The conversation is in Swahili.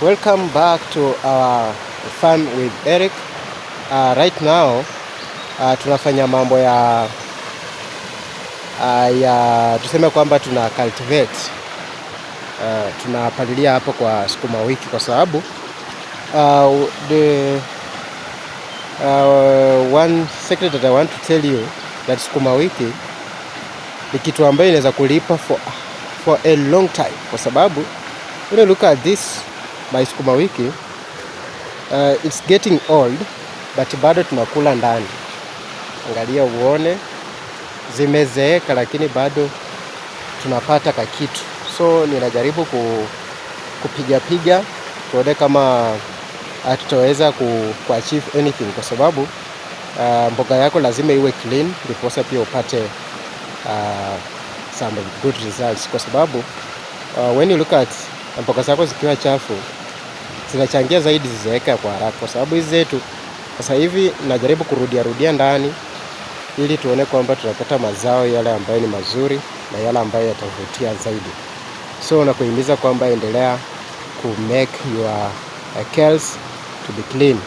Welcome back to our farm with Eric. Right now tunafanya mambo ya tuseme kwamba tuna cultivate, tunapalilia hapo kwa sukuma wiki, kwa sababu the one secret that I want to tell you that sukuma wiki ni kitu ambayo inaweza kulipa for a long time, kwa sababu when you look at this my sukuma wiki, it's getting old but bado tunakula ndani. Angalia uone zimezeeka, lakini bado tunapata kakitu. So ninajaribu kupiga tuone kama tutaweza kuachieve anything, kwa sababu mboga yako lazima iwe clean ndiposa pia upate some good results, kwa sababu when you look at mboga zako zikiwa chafu zinachangia zaidi zizeeke kwa haraka. Kwa sababu hizi zetu sasa hivi najaribu kurudia ndani ili tuone kwamba tunapata mazao yale ambayo ni mazuri na yale ambayo yatavutia zaidi. So nakuhimiza kwamba endelea ku make your kales to be clean.